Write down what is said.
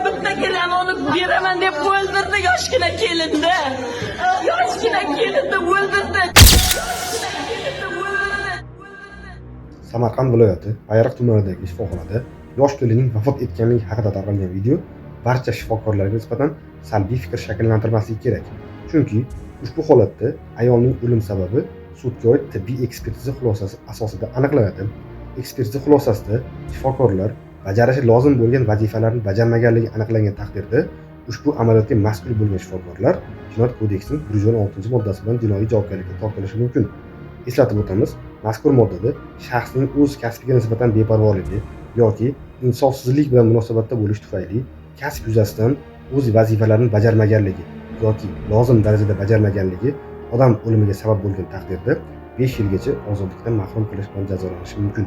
Bitta kelin olib beraman deb o'ldirdi yoshgina kelinni. Yoshgina kelinni o'ldirdi. Samarqand viloyati Bayroq tumanidagi shifoxonada yosh kelinning vafot etganligi haqida tarqalgan video barcha shifokorlarga nisbatan salbiy fikr shakllantirmasligi kerak. Chunki ushbu holatda ayolning o'lim sababi sudga oid tibbiy ekspertiza xulosasi asosida aniqlanadi. Ekspertiza xulosasida shifokorlar bajarishi lozim bo'lgan vazifalarni bajarmaganligi aniqlangan taqdirda ushbu amaliyotga mas'ul bo'lgan shifokorlar Jinoyat kodeksining 116-moddasi bilan jinoiy javobgarlikka tortilishi mumkin. Eslatib o'tamiz, mazkur moddada shaxsning o'z kasbiga nisbatan beparvoligi yoki insofsizlik bilan munosabatda bo'lish tufayli kasb yuzasidan o'z vazifalarini bajarmaganligi yoki lozim darajada bajarmaganligi odam o'limiga sabab bo'lgan taqdirda 5 yilgacha ozodlikdan mahrum qilish bilan jazolanishi mumkin.